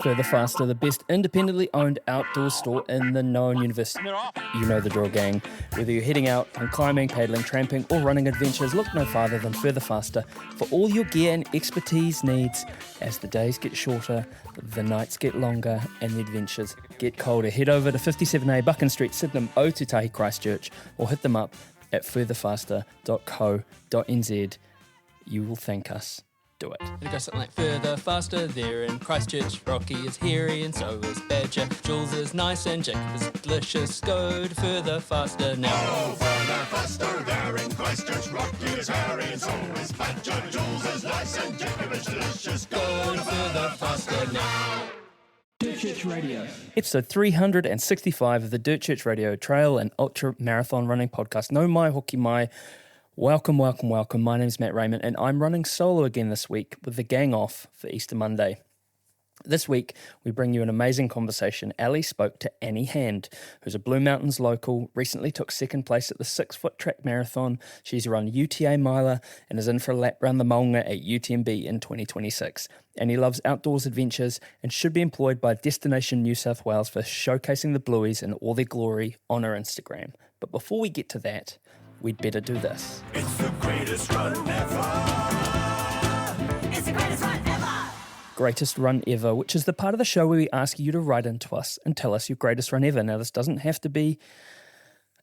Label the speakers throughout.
Speaker 1: Further Faster, the best independently owned outdoor store in the known universe. You know the drill, gang. Whether you're heading out on climbing, paddling, tramping, or running adventures, look no farther than Further Faster for all your gear and expertise needs. As the days get shorter, the nights get longer, and the adventures get colder. Head over to 57A Buchan Street, Sydenham, Otutahi, Christchurch, or hit them up at furtherfaster.co.nz. You will thank us. Do it.
Speaker 2: It goes something like further, faster, there in Christchurch. Rocky is hairy and so is Badger. Jules is nice and Jacob is delicious. Go to further, faster now.
Speaker 3: Oh, further, faster, there in Christchurch. Rocky is hairy and so is Badger. Jules is nice and Jacob is delicious.
Speaker 2: Go to further, faster now.
Speaker 4: Dirt Church Radio.
Speaker 1: Episode 365 of the Dirt Church Radio Trail and Ultra Marathon Running Podcast. No mai hoki mai. Welcome. My name's Matt Raymond, and I'm running solo again this week with the gang off for Easter Monday. This week, we bring you an amazing conversation. Ali spoke to Annie Hand, who's a Blue Mountains local, recently took second place at the 6-foot track marathon. She's run UTA miler and is in for a lap round the Maunga at UTMB in 2026. Annie loves outdoors adventures and should be employed by Destination New South Wales for showcasing the Blueys in all their glory on her Instagram. But before we get to that, we'd better do this.
Speaker 3: It's the greatest run ever.
Speaker 4: It's the greatest run ever.
Speaker 1: Greatest run ever, which is the part of the show where we ask you to write into us and tell us your greatest run ever. Now, this doesn't have to be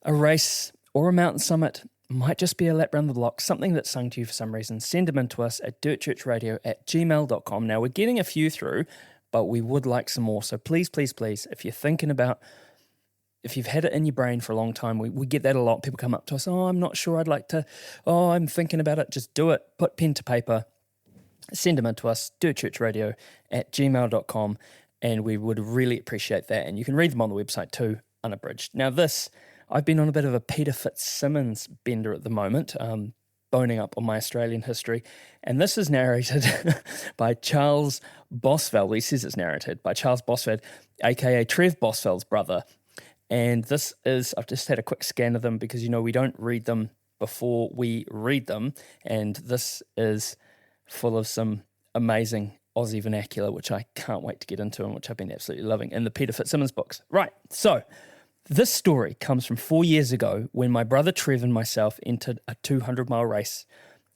Speaker 1: a race or a mountain summit. It might just be a lap round the block, something that's sung to you for some reason. Send them in to us at dirtchurchradio@gmail.com. Now, we're getting a few through, but we would like some more. So please, if you're thinking about, if you've had it in your brain for a long time, we get that a lot. People come up to us, I'm not sure I'd like to, I'm thinking about it. Just do it. Put pen to paper. Send them in to us, dirtchurchradio@gmail.com, and we would really appreciate that. And you can read them on the website too, unabridged. Now I've been on a bit of a Peter Fitzsimmons bender at the moment, boning up on my Australian history. And this is narrated by Charles Bosveld. He says it's narrated by Charles Bosveld, a.k.a. Trev Bosveld's brother. And this is, I've just had a quick scan of them because, we don't read them before we read them. And this is full of some amazing Aussie vernacular, which I can't wait to get into and which I've been absolutely loving in the Peter Fitzsimmons books. Right, so this story comes from 4 years ago when my brother Trev and myself entered a 200-mile race.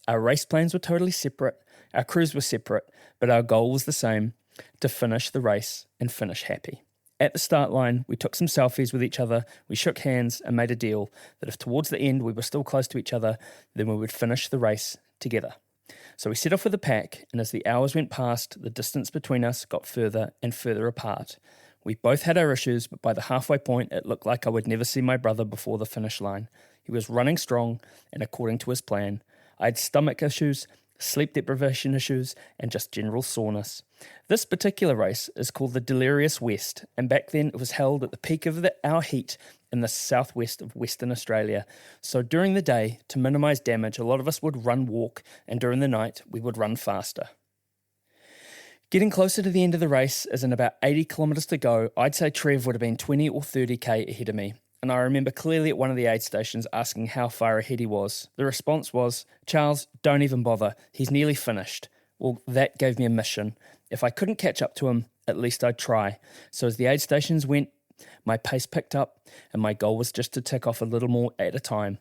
Speaker 1: Our race plans were totally separate, our crews were separate, but our goal was the same, to finish the race and finish happy. At the start line, we took some selfies with each other, we shook hands and made a deal that if towards the end we were still close to each other, then we would finish the race together. So we set off with the pack, and as the hours went past, the distance between us got further and further apart. We both had our issues, but by the halfway point, it looked like I would never see my brother before the finish line. He was running strong and according to his plan. I had stomach issues, sleep deprivation issues, and just general soreness. This particular race is called the Delerious West, and back then it was held at the peak of our heat in the southwest of Western Australia. So during the day, to minimise damage, a lot of us would run-walk, and during the night, we would run faster. Getting closer to the end of the race, as in about 80 kilometres to go, I'd say Trev would have been 20 or 30k ahead of me. And I remember clearly at one of the aid stations asking how far ahead he was. The response was, "Charles, don't even bother. He's nearly finished." Well, that gave me a mission. If I couldn't catch up to him, at least I'd try. So as the aid stations went, my pace picked up, and my goal was just to tick off a little more at a time.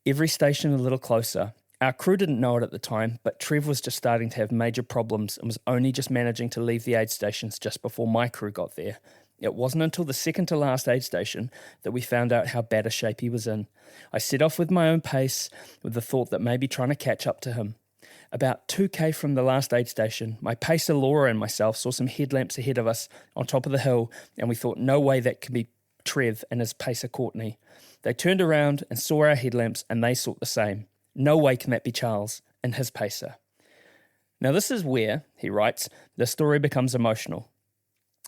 Speaker 1: Every station a little closer. Our crew didn't know it at the time, but Trev was just starting to have major problems and was only just managing to leave the aid stations just before my crew got there. It wasn't until the second to last aid station that we found out how bad a shape he was in. I set off with my own pace with the thought that maybe trying to catch up to him. About 2k from the last aid station, my pacer Laura and myself saw some headlamps ahead of us on top of the hill, and we thought no way that could be Trev and his pacer Courtney. They turned around and saw our headlamps, and they thought the same. No way can that be Charles and his pacer. Now this is where, he writes, the story becomes emotional.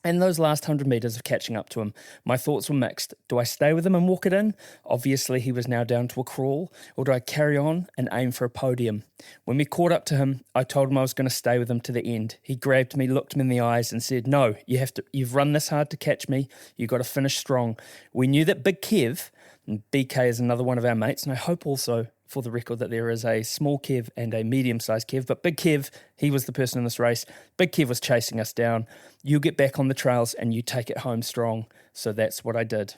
Speaker 1: In those last 100 metres of catching up to him, my thoughts were mixed. Do I stay with him and walk it in? Obviously he was now down to a crawl. Or do I carry on and aim for a podium? When we caught up to him, I told him I was going to stay with him to the end. He grabbed me, looked me in the eyes and said, "No, you've run this hard to catch me. You've got to finish strong." We knew that Big Kev, and BK is another one of our mates, and I hope also for the record, that there is a small Kev and a medium-sized Kev, but Big Kev, he was the person in this race. Big Kev was chasing us down. You get back on the trails and you take it home strong. So that's what I did.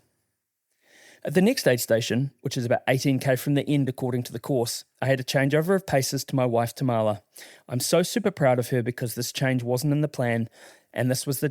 Speaker 1: At the next aid station, which is about 18k from the end according to the course, I had a changeover of paces to my wife Tamala. I'm so super proud of her because this change wasn't in the plan, and this was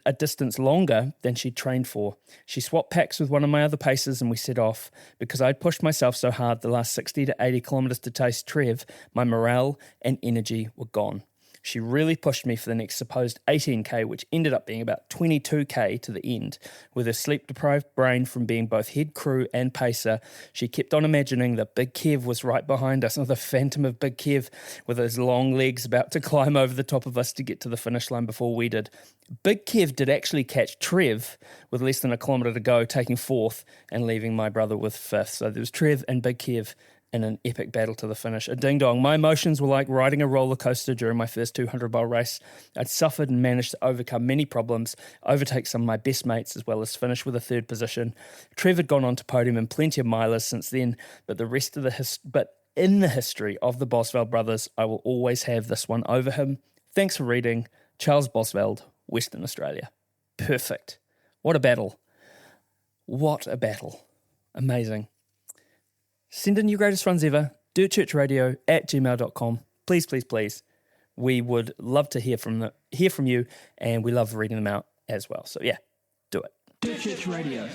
Speaker 1: a distance longer than she'd trained for. She swapped packs with one of my other paces and we set off. Because I'd pushed myself so hard the last 60 to 80 kilometres to taste Trev, my morale and energy were gone. She really pushed me for the next supposed 18k, which ended up being about 22k to the end. With her sleep-deprived brain from being both head crew and pacer, she kept on imagining that Big Kev was right behind us, the phantom of Big Kev with his long legs about to climb over the top of us to get to the finish line before we did. Big Kev did actually catch Trev with less than a kilometre to go, taking fourth and leaving my brother with fifth. So there was Trev and Big Kev in an epic battle to the finish. A ding-dong. My emotions were like riding a roller coaster during my first 200-mile race. I'd suffered and managed to overcome many problems, overtake some of my best mates, as well as finish with a third position. Trev had gone on to podium and plenty of milers since then, but in the history of the Bosveld brothers, I will always have this one over him. Thanks for reading. Charles Bosveld, Western Australia. Perfect. What a battle. What a battle. Amazing. Send in your greatest runs ever, dirtchurchradio@gmail.com. Please, please, please. We would love to hear from you, and we love reading them out as well. So yeah, do it.
Speaker 4: Dirt Church Radio.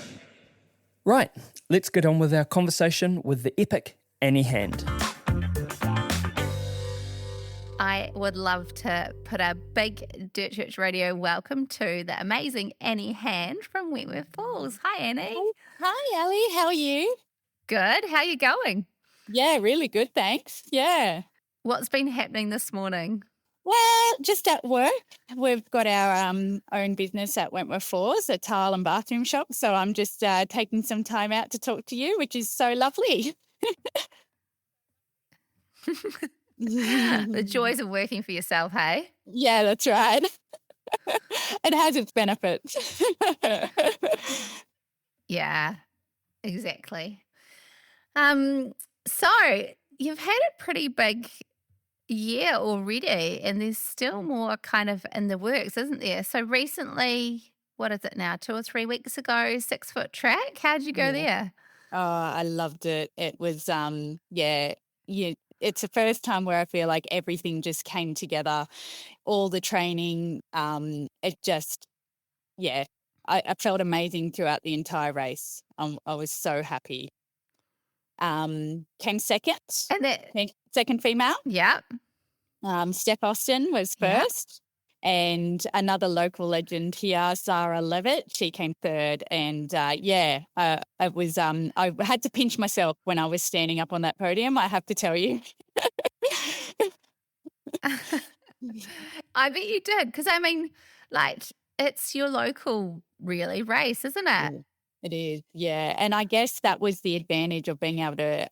Speaker 1: Right, let's get on with our conversation with the epic Annie Hand.
Speaker 5: I would love to put a big Dirt Church Radio welcome to the amazing Annie Hand from Wentworth Falls. Hi, Annie.
Speaker 6: Hi, Ellie. How are you?
Speaker 5: Good. How are you going?
Speaker 6: Yeah, really good, thanks. Yeah.
Speaker 5: What's been happening this morning?
Speaker 6: Well, just at work. We've got our own business at Wentworth Falls, a tile and bathroom shop. So I'm just taking some time out to talk to you, which is so lovely.
Speaker 5: The joys of working for yourself, hey?
Speaker 6: Yeah, that's right. It has its benefits.
Speaker 5: Yeah, exactly. So you've had a pretty big year already, and there's still more kind of in the works, isn't there? So recently, what is it now, 2 or 3 weeks ago, 6 foot track? How'd you go there?
Speaker 6: Oh, I loved it. It was, it's the first time where I feel like everything just came together, all the training, it just, I felt amazing throughout the entire race. I was so happy. Came second,
Speaker 5: And
Speaker 6: second female.
Speaker 5: yeah.
Speaker 6: Steph Austin was first, and another local legend here, Zara Levitt, she came third. And it was. I had to pinch myself when I was standing up on that podium, I have to tell you.
Speaker 5: I bet you did, because I mean, like, it's your local really race, isn't it?
Speaker 6: Yeah, it is, yeah. And I guess that was the advantage of being able to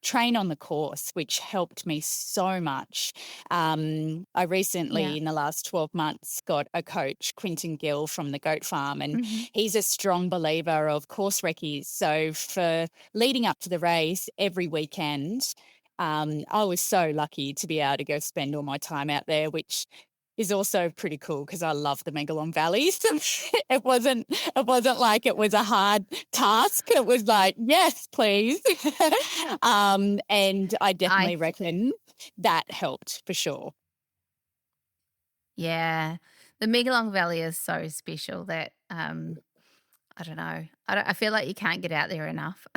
Speaker 6: train on the course, which helped me so much. I recently, in the last 12 months, got a coach, Quinton Gill from the Goat Farm, and he's a strong believer of course recce's. So for leading up to the race every weekend, I was so lucky to be able to go spend all my time out there, which is also pretty cool because I love the Megalong Valleys. It wasn't like it was a hard task. It was like, yes, please. And I definitely reckon that helped for sure.
Speaker 5: Yeah. The Megalong Valley is so special that I don't know. I feel like you can't get out there enough.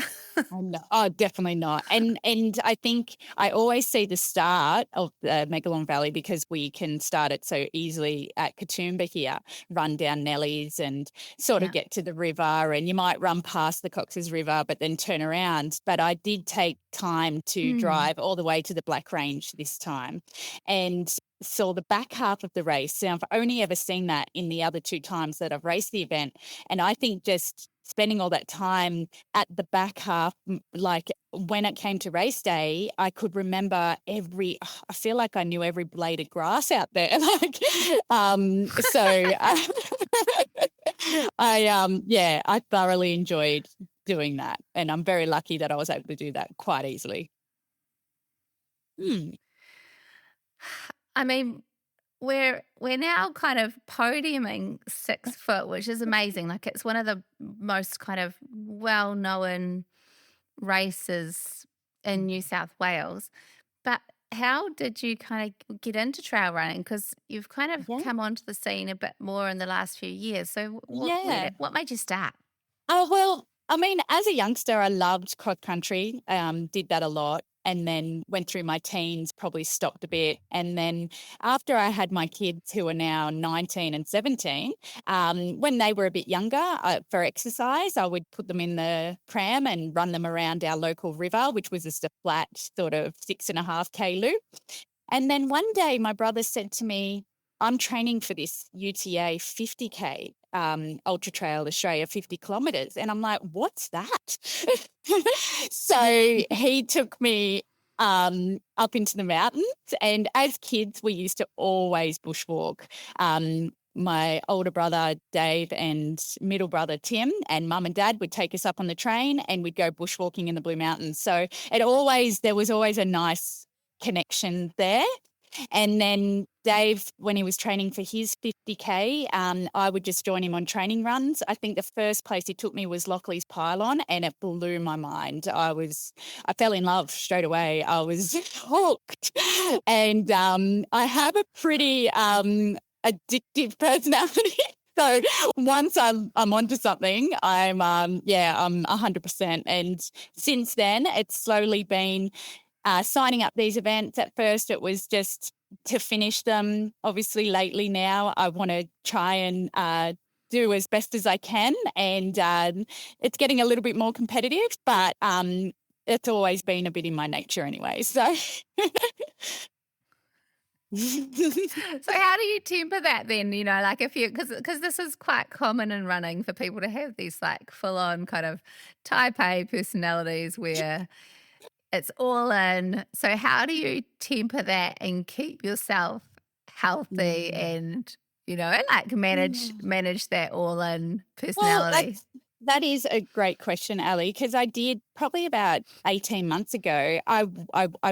Speaker 6: Oh, definitely not. And I think I always see the start of the Megalong Valley, because we can start it so easily at Katoomba here, run down Nellies and sort of get to the river, and you might run past the Cox's River but then turn around. But I did take time to drive all the way to the Black Range this time and saw the back half of the race. Now, I've only ever seen that in the other 2 times that I've raced the event. And I think just spending all that time at the back half, like when it came to race day, I could remember I feel like I knew every blade of grass out there. I thoroughly enjoyed doing that. And I'm very lucky that I was able to do that quite easily. Hmm.
Speaker 5: I mean, we're now kind of podiuming 6 foot, which is amazing. Like, it's one of the most kind of well-known races in New South Wales. But how did you kind of get into trail running? Because you've kind of
Speaker 6: Yeah.
Speaker 5: come onto the scene a bit more in the last few years. So
Speaker 6: Yeah.
Speaker 5: what made you start?
Speaker 6: Oh, well, I mean, as a youngster, I loved cross country, did that a lot. And then went through my teens, probably stopped a bit. And then after I had my kids who are now 19 and 17, when they were a bit younger, for exercise, I would put them in the pram and run them around our local river, which was just a flat sort of 6.5K loop. And then one day my brother said to me, I'm training for this UTA 50K Ultra Trail Australia 50 kilometres. And I'm like, what's that? So he took me up into the mountains. And as kids, we used to always bushwalk. My older brother, Dave, and middle brother, Tim, and mum and dad would take us up on the train and we'd go bushwalking in the Blue Mountains. So there was always a nice connection there. And then Dave, when he was training for his 50K, I would just join him on training runs. I think the first place he took me was Lockleys Pylon, and it blew my mind. I fell in love straight away. I was hooked. And I have a pretty addictive personality. So once I'm onto something, I'm 100%. And since then, it's slowly been signing up these events. At first, it was just to finish them. Obviously, lately now, I want to try and do as best as I can. And it's getting a little bit more competitive, but it's always been a bit in my nature anyway. So...
Speaker 5: So how do you temper that then? You know, like if you, because this is quite common in running for people to have these like full on kind of type A personalities where it's all in. So how do you temper that and keep yourself healthy and, you know, like manage that all in personality?
Speaker 6: Well, that is a great question, Ali, because I did probably about 18 months ago, I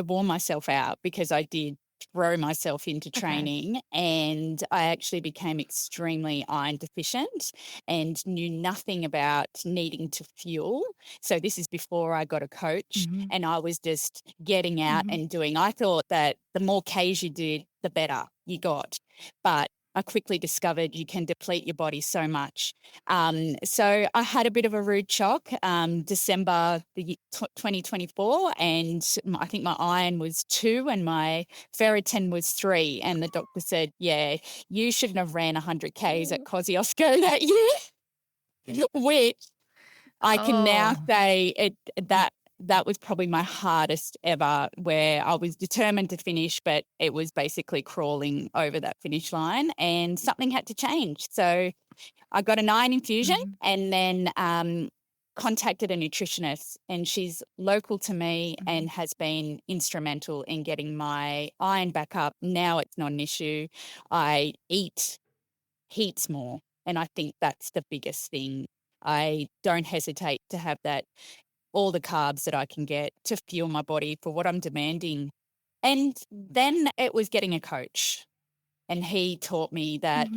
Speaker 6: wore myself out because I did throw myself into training and I actually became extremely iron deficient and knew nothing about needing to fuel. So this is before I got a coach and I was just getting out and doing. I thought that the more Ks you did, the better you got. But I quickly discovered you can deplete your body so much. So I had a bit of a rude shock, December 2024, and I think my iron was 2 and my ferritin was 3. And the doctor said, yeah, you shouldn't have ran 100 Ks at Kosciuszko that year, which I can now say that was probably my hardest ever, where I was determined to finish, but it was basically crawling over that finish line and something had to change. So I got an iron infusion and then contacted a nutritionist, and she's local to me and has been instrumental in getting my iron back up. Now it's not an issue. I eat heaps more, and I think that's the biggest thing. I don't hesitate to have all the carbs that I can get to fuel my body for what I'm demanding. And then it was getting a coach. And he taught me that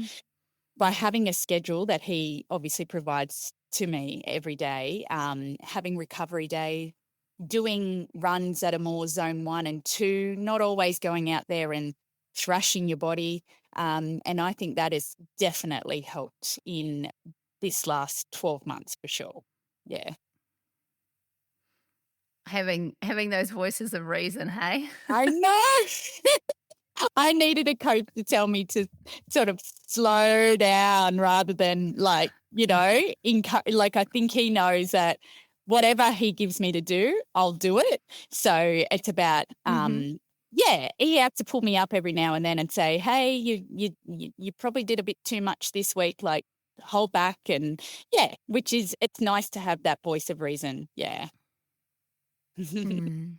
Speaker 6: by having a schedule that he obviously provides to me every day, having recovery day, doing runs that are more zone 1 and 2, not always going out there and thrashing your body. And I think that has definitely helped in this last 12 months for sure. Yeah.
Speaker 5: Having those voices of reason, hey?
Speaker 6: I know. I needed a coach to tell me to sort of slow down rather than like, you know, like I think he knows that whatever he gives me to do, I'll do it. So it's about, he has to pull me up every now and then and say, hey, you probably did a bit too much this week, like hold back. And it's nice to have that voice of reason. Yeah.
Speaker 5: You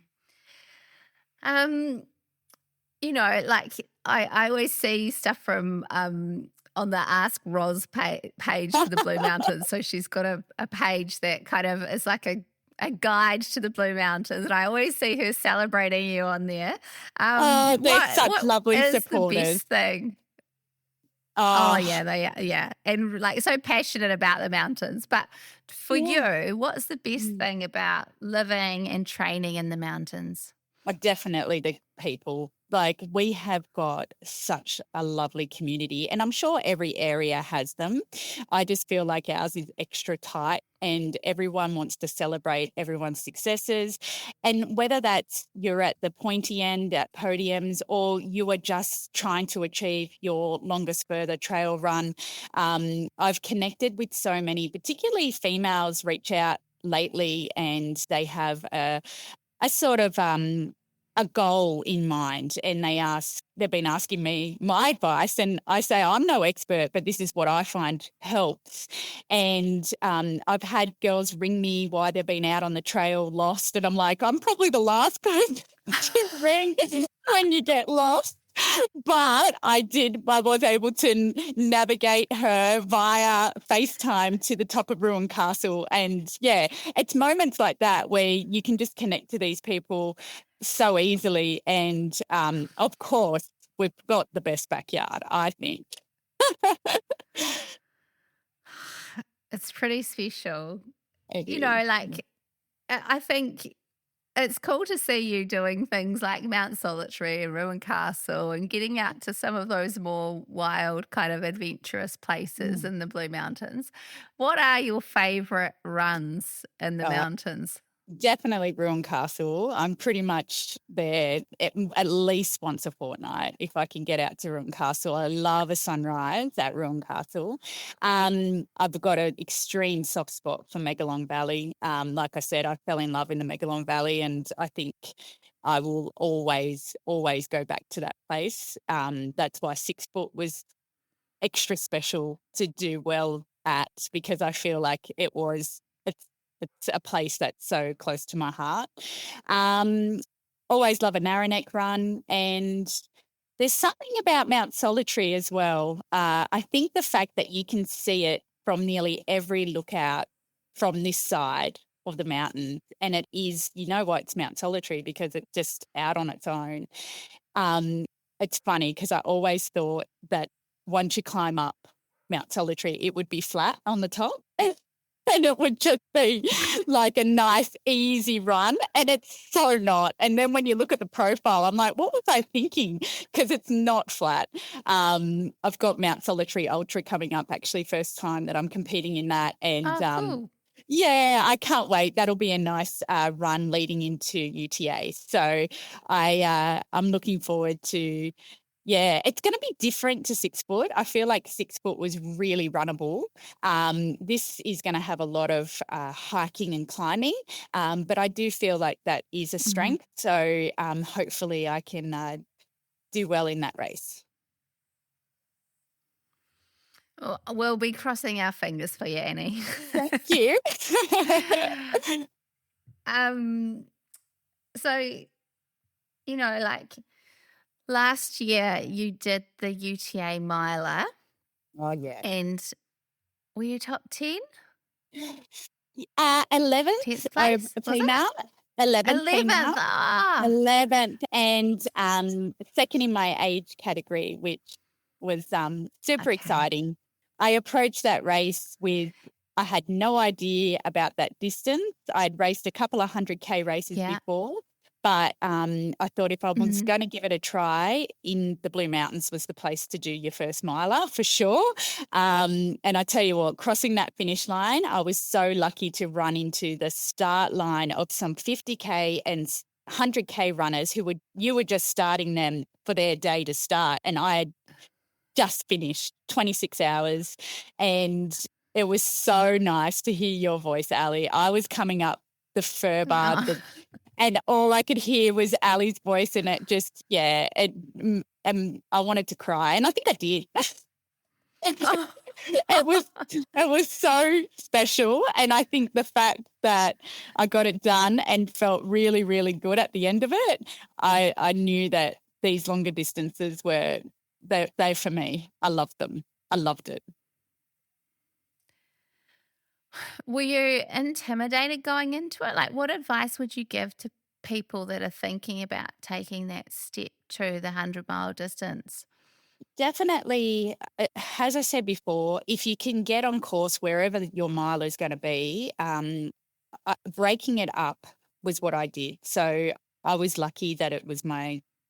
Speaker 5: know, like I always see stuff from on the Ask Roz page for the Blue Mountains. So she's got a page that kind of is like a a guide to the Blue Mountains, and I always see her celebrating you on there.
Speaker 6: They're such lovely
Speaker 5: what is
Speaker 6: supporters.
Speaker 5: the best thing?
Speaker 6: Oh,
Speaker 5: Yeah, they are, yeah, and like so passionate about the mountains. But for you, what's the best thing about living and training in the mountains?
Speaker 6: definitely the people. Like, we have got such a lovely community, and I'm sure every area has them. I just feel like ours is extra tight, and everyone wants to celebrate everyone's successes. And whether that's you're at the pointy end at podiums, or you are just trying to achieve your longest further trail run, I've connected with so many, particularly females, reach out lately, and they have a sort of a goal in mind, and they've been asking me my advice, and I say I'm no expert, but this is what I find helps. And I've had girls ring me while they've been out on the trail lost, and I'm like, I'm probably the last person to ring when you get lost. But I was able to navigate her via FaceTime to the top of Ruin Castle. And yeah, it's moments like that where you can just connect to these people so easily. And of course, we've got the best backyard, I think.
Speaker 5: It's pretty special.
Speaker 6: It
Speaker 5: You
Speaker 6: is.
Speaker 5: know, like I think it's cool to see you doing things like Mount Solitary and Ruin Castle and getting out to some of those more wild, kind of adventurous places in the Blue Mountains. What are your favourite runs in the mountains?
Speaker 6: Definitely Ruin Castle. I'm pretty much there at least once a fortnight if I can get out to Ruin Castle. I love a sunrise at Ruin Castle. I've got an extreme soft spot for Megalong Valley. Like I said, I fell in love in the Megalong Valley, and I think I will always go back to that place. That's why 6 Foot was extra special to do well at, because I feel like it's a place that's so close to my heart. Always love a Narrow-neck run, and there's something about Mount Solitary as well. I think the fact that you can see it from nearly every lookout from this side of the mountain, and it is, you know why it's Mount Solitary, because it's just out on its own. It's funny because I always thought that once you climb up Mount Solitary, it would be flat on the top. And it would just be like a nice, easy run. And it's so not. And then when you look at the profile, I'm like, what was I thinking? Because it's not flat. I've got Mount Solitary Ultra coming up, actually, first time that I'm competing in that. And
Speaker 5: cool.
Speaker 6: yeah, I can't wait. That'll be a nice run leading into UTA. So I'm looking forward to. Yeah, it's going to be different to 6 Foot. I feel like 6 Foot was really runnable. This is going to have a lot of hiking and climbing, but I do feel like that is a strength. So hopefully I can do well in that race.
Speaker 5: Well, we'll be crossing our fingers for you, Annie.
Speaker 6: Thank you.
Speaker 5: So, you know, like last year you did the UTA miler.
Speaker 6: Oh, yeah.
Speaker 5: And were you top 10?
Speaker 6: 11th.
Speaker 5: 10th place,
Speaker 6: female. 11th.
Speaker 5: 11th.
Speaker 6: 11th, and second in my age category, which was super exciting. I approached that race I had no idea about that distance. I'd raced a couple of 100K races before, but I thought if I was going to give it a try, in the Blue Mountains was the place to do your first miler for sure. And I tell you what, crossing that finish line, I was so lucky to run into the start line of some 50K and 100K runners you were just starting them for their day to start. And I had just finished 26 hours, and it was so nice to hear your voice, Ali. I was coming up the fur bar, and all I could hear was Ali's voice, and it just, and I wanted to cry, and I think I did. It was so special, and I think the fact that I got it done and felt really, really good at the end of it, I knew that these longer distances were they for me. I loved them. I loved it.
Speaker 5: Were you intimidated going into it? Like, what advice would you give to people that are thinking about taking that step to the 100-mile distance?
Speaker 6: Definitely, as I said before, if you can get on course wherever your mile is going to be, breaking it up was what I did. So I was lucky that it was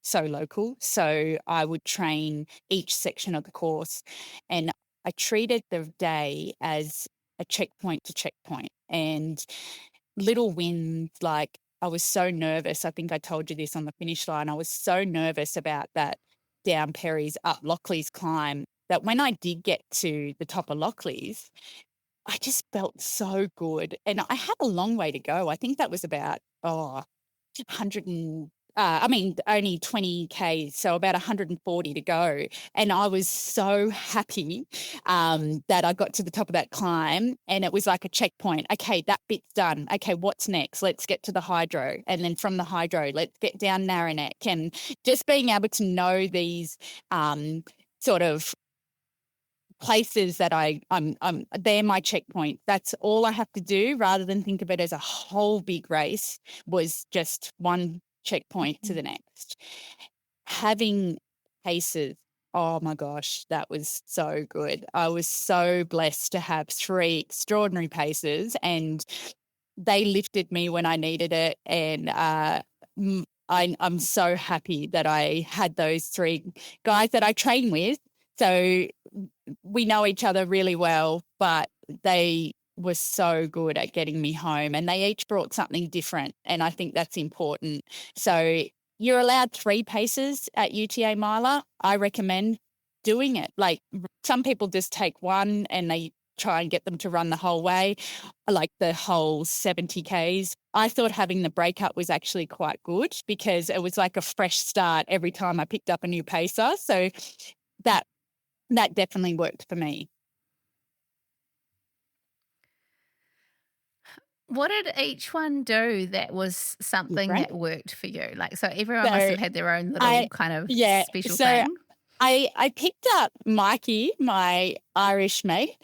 Speaker 6: so local. So I would train each section of the course, and I treated the day as a checkpoint to checkpoint, and little wins. Like, I was so nervous. I think I told you this on the finish line. I was so nervous about that down Perry's up Lockleys climb that when I did get to the top of Lockleys, I just felt so good. And I had a long way to go. I think that was about 100 and only 20 Ks, so about 140 to go. And I was so happy that I got to the top of that climb, and it was like a checkpoint. Okay, that bit's done. Okay, what's next? Let's get to the hydro. And then from the hydro, let's get down Narrow-neck. And just being able to know these sort of places that I'm they're my checkpoint. That's all I have to do, rather than think of it as a whole big race, was just one checkpoint to the next. Having paces, oh my gosh, that was so good. I was so blessed to have 3 extraordinary paces, and they lifted me when I needed it. And I'm so happy that I had those 3 guys that I train with. So we know each other really well, but they were so good at getting me home, and they each brought something different. And I think that's important. So you're allowed 3 paces at UTA Miler. I recommend doing it. Like, some people just take one and they try and get them to run the whole way, like the whole 70 Ks. I thought having the breakup was actually quite good, because it was like a fresh start every time I picked up a new pacer. So that definitely worked for me.
Speaker 5: What did each one do that was something
Speaker 6: Right.
Speaker 5: that worked for you? Like, so everyone must have had their own little kind of special
Speaker 6: so
Speaker 5: thing.
Speaker 6: I picked up Mikey, my Irish mate,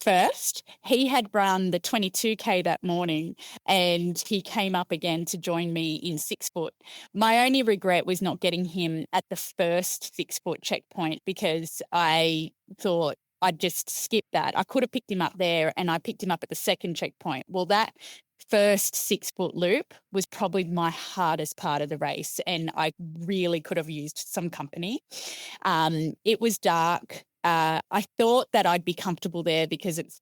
Speaker 6: first. He had run the 22K that morning, and he came up again to join me in 6 foot. My only regret was not getting him at the first 6 foot checkpoint, because I thought I'd just skip that. I could have picked him up there, and I picked him up at the second checkpoint. Well, that first 6 foot loop was probably my hardest part of the race, and I really could have used some company. It was dark. I thought that I'd be comfortable there because it's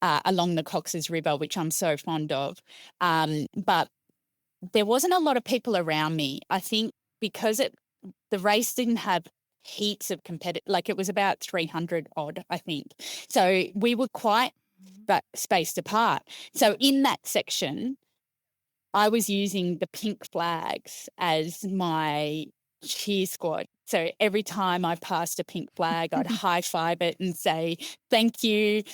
Speaker 6: along the Cox's River, which I'm so fond of. But there wasn't a lot of people around me. I think because the race didn't have heaps of like, it was about 300 odd, I think. So we were quite spaced apart. So in that section, I was using the pink flags as my cheer squad. So every time I passed a pink flag, I'd high five it and say, thank you,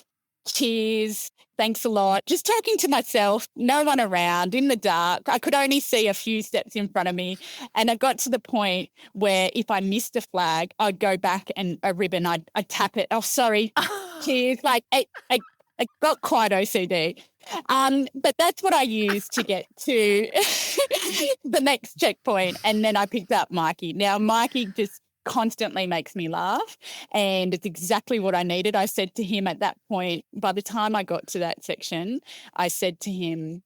Speaker 6: cheers, thanks a lot. Just talking to myself, no one around, in the dark. I could only see a few steps in front of me. And I got to the point where if I missed a flag, I'd go back and a ribbon, I'd tap it. Oh, sorry, cheers. Like, I got quite OCD. But that's what I used to get to the next checkpoint. And then I picked up Mikey. Now, Mikey just constantly makes me laugh, and it's exactly what I needed. I said to him at that point, by the time I got to that section, I said to him,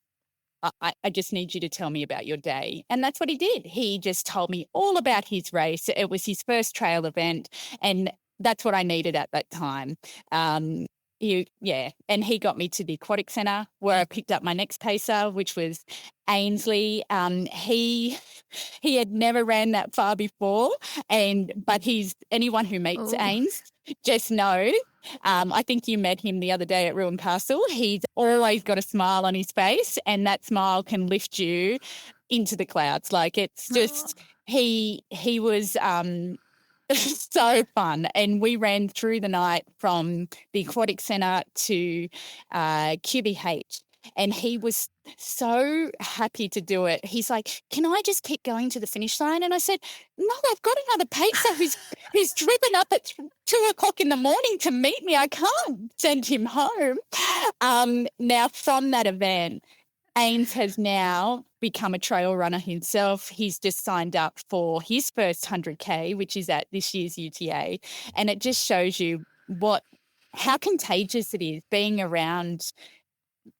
Speaker 6: I just need you to tell me about your day. And that's what he did. He just told me all about his race. It was his first trail event, and that's what I needed at that time. And he got me to the Aquatic Centre, where I picked up my next pacer, which was Ainsley. He had never ran that far before, but anyone who meets Ains just knows. I think you met him the other day at Ruin Castle. He's always got a smile on his face, and that smile can lift you into the clouds. Like, it's just he was so fun. And we ran through the night from the Aquatic Centre to QBH. And he was so happy to do it. He's like, can I just keep going to the finish line? And I said, no, I've got another pacer who's he's driven up at 2:00 in the morning to meet me. I can't send him home. Now, from that event, Ains has now become a trail runner himself. He's just signed up for his first 100K, which is at this year's UTA. And it just shows you how contagious it is being around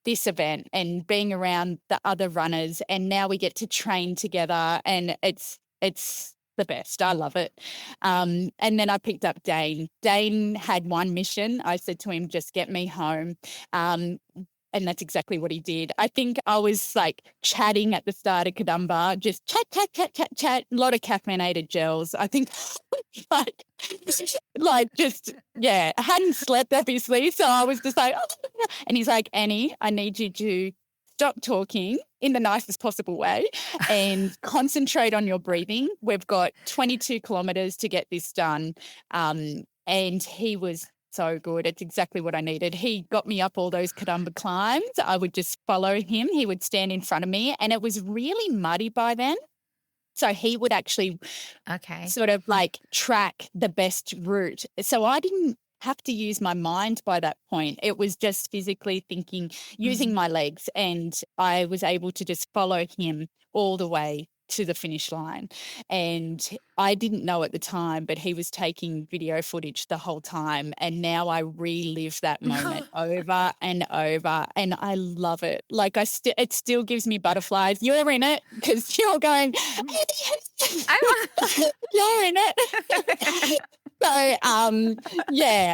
Speaker 6: this event and being around the other runners. And now we get to train together, and it's the best. I love it. And then I picked up Dane. Dane had one mission. I said to him, just get me home. And that's exactly what he did. I think I was like chatting at the start of Kadumba, just chat, a lot of caffeinated gels. I think I hadn't slept obviously. So I was just like, oh. And he's like, Annie, I need you to stop talking in the nicest possible way and concentrate on your breathing. We've got 22 kilometres to get this done. And he was so good. It's exactly what I needed. He got me up all those Kadumba climbs. I would just follow him. He would stand in front of me, and it was really muddy by then. So he would actually sort of like track the best route. So I didn't have to use my mind by that point. It was just physically thinking, using my legs, and I was able to just follow him all the way to the finish line. And I didn't know at the time, but he was taking video footage the whole time. And now I relive that moment over and over, and I love it. Like it still gives me butterflies. You're in it because you're going, you're in it. So,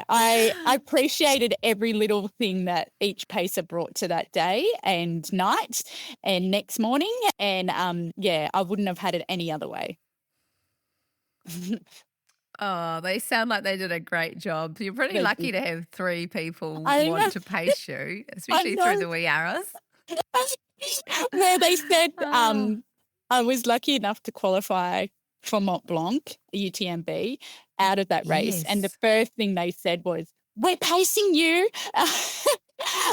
Speaker 6: I appreciated every little thing that each pacer brought to that day and night and next morning. And, I wouldn't have had it any other way.
Speaker 5: Oh, they sound like they did a great job. You're pretty lucky to have 3 people
Speaker 6: I
Speaker 5: want
Speaker 6: know.
Speaker 5: to pace you, especially through the wee hours.
Speaker 6: Where they said I was lucky enough to qualify for Mont Blanc, UTMB, out of that race.
Speaker 5: Yes.
Speaker 6: And the first thing they said was, we're pacing you.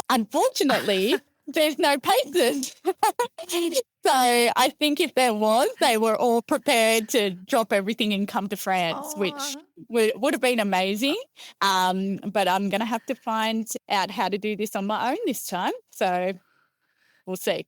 Speaker 6: Unfortunately, there's no paces. So I think if there was, they were all prepared to drop everything and come to France, which would have been amazing. But I'm going to have to find out how to do this on my own this time. So we'll see.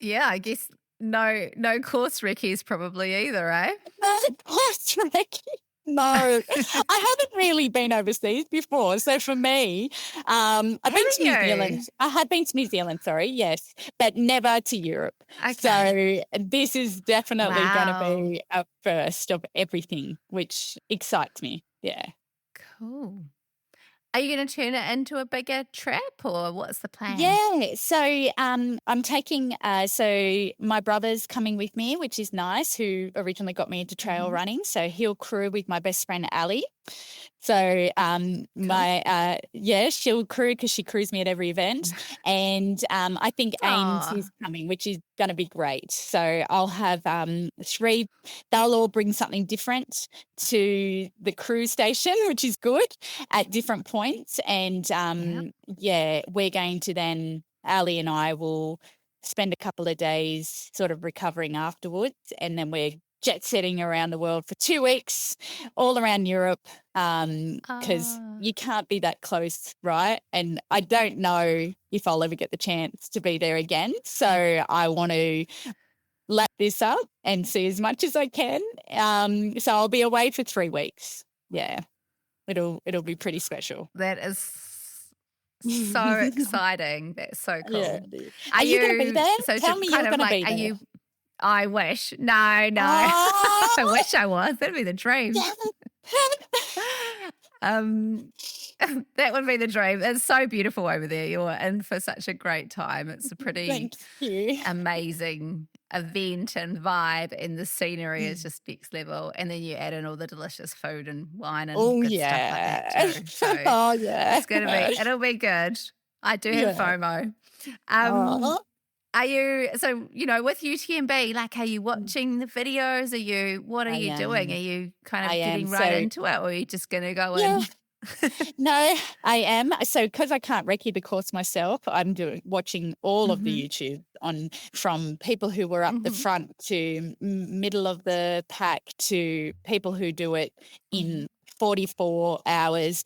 Speaker 5: Yeah, I guess no course recce's probably either, eh?
Speaker 6: No course recce. No, I haven't really been overseas before. So for me, I've been to New Zealand. I had been to New Zealand, yes, but never to Europe.
Speaker 5: Okay.
Speaker 6: So this is definitely going to be a first of everything, which excites me. Yeah.
Speaker 5: Cool. Are you going to turn it into a bigger trip, or what's the plan?
Speaker 6: Yeah, so I'm taking, so my brother's coming with me, which is nice, who originally got me into trail running. So he'll crew with my best friend, Ali. So she'll crew because she crews me at every event. And I think Ains is coming, which is going to be great. So I'll have 3, they'll all bring something different to the crew station, which is good, at different points. And we're going to then, Ali and I will spend a couple of days sort of recovering afterwards. And then we're jet setting around the world for 2 weeks, all around Europe, because you can't be that close, right? And I don't know if I'll ever get the chance to be there again. So I want to lap this up and see as much as I can. So I'll be away for 3 weeks. Yeah, it'll be pretty special.
Speaker 5: That is so exciting. That's so cool.
Speaker 6: Yeah. Are you going to be there?
Speaker 5: So
Speaker 6: Tell me you're going to be there.
Speaker 5: I wish. No. I wish I was. That'd be the dream. That would be the dream. It's so beautiful over there. You're in for such a great time. It's a pretty amazing event and vibe, and the scenery is just next level. And then you add in all the delicious food and wine and stuff like that too. So it's going to be, it'll be good. I do have FOMO. Are you, with UTMB, like, are you watching the videos? What are you doing? Are you kind of getting right into it, or are you just going to go in?
Speaker 6: No, I am. So because I can't recce the course myself, I'm watching all of the YouTube from people who were up the front to middle of the pack to people who do it in 44 hours.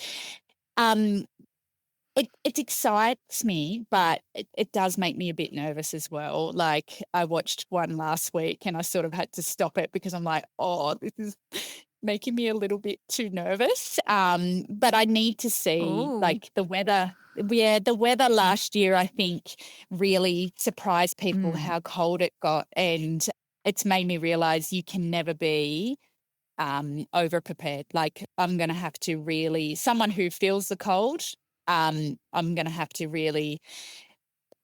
Speaker 6: It excites me, but it does make me a bit nervous as well. Like I watched one last week and I sort of had to stop it because I'm like, oh, this is making me a little bit too nervous. But I need to see like the weather. Yeah, the weather last year, I think, really surprised people how cold it got. And it's made me realize you can never be over prepared. Like I'm going to have to really, someone who feels the cold, I'm going to have to really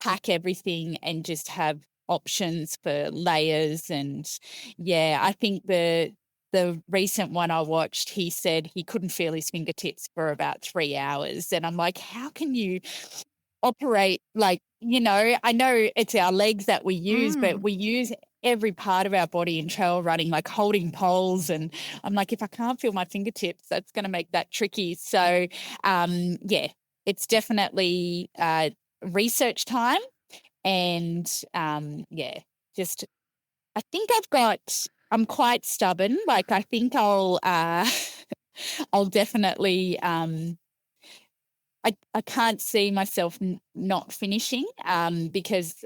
Speaker 6: pack everything and just have options for layers. And yeah, I think the recent one I watched, he said he couldn't feel his fingertips for about 3 hours. And I'm like, how can you operate like, I know it's our legs that we use, but we use every part of our body in trail running, like holding poles. And I'm like, if I can't feel my fingertips, that's going to make that tricky. So, yeah, it's definitely research time. And, yeah, just I think I'm quite stubborn. Like I think I'll definitely, I can't see myself not finishing because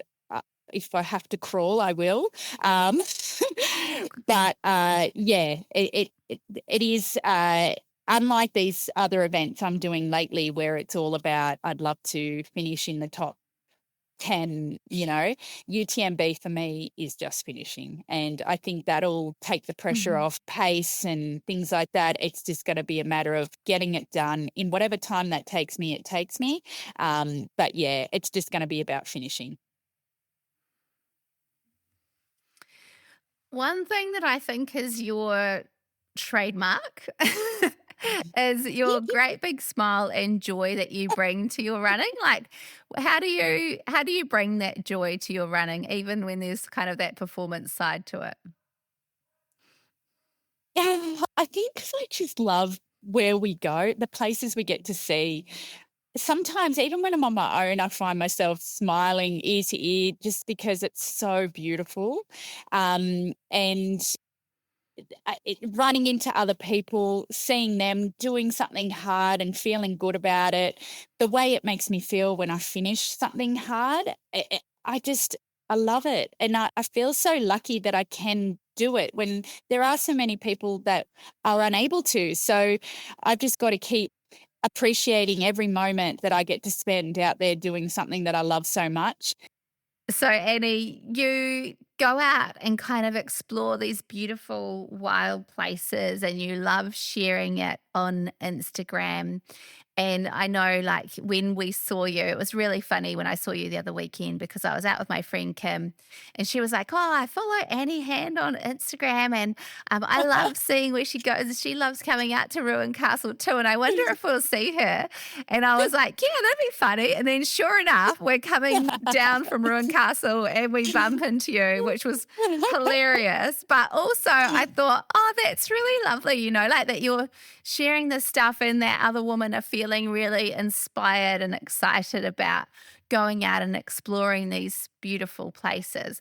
Speaker 6: if I have to crawl, I will. But yeah, it is unlike these other events I'm doing lately where it's all about I'd love to finish in the top 10, UTMB for me is just finishing. And I think that'll take the pressure off pace and things like that. It's just going to be a matter of getting it done in whatever time that takes me, it takes me. But yeah, it's just going to be about finishing.
Speaker 5: One thing that I think is your trademark is your great big smile and joy that you bring to your running. Like, how do you bring that joy to your running, even when there's kind of that performance side to it?
Speaker 6: Yeah, I think 'cause I just love where we go, the places we get to see. Sometimes even when I'm on my own, I find myself smiling ear to ear just because it's so beautiful. And running into other people, seeing them doing something hard and feeling good about it, the way it makes me feel when I finish something hard, I love it. And I feel so lucky that I can do it when there are so many people that are unable to. So I've just got to keep appreciating every moment that I get to spend out there doing something that I love so much.
Speaker 5: So, Annie, you go out and kind of explore these beautiful wild places and you love sharing it on Instagram. And I know, like, when we saw you, it was really funny when I saw you the other weekend because I was out with my friend Kim and she was like, oh, I follow Annie Hand on Instagram and I love seeing where she goes. She loves coming out to Ruin Castle too. And I wonder if we'll see her. And I was like, yeah, that'd be funny. And then sure enough, we're coming down from Ruin Castle and we bump into you, which was hilarious. But also I thought, oh, that's really lovely, like that you're sharing this stuff and that other women are feeling really inspired and excited about going out and exploring these beautiful places.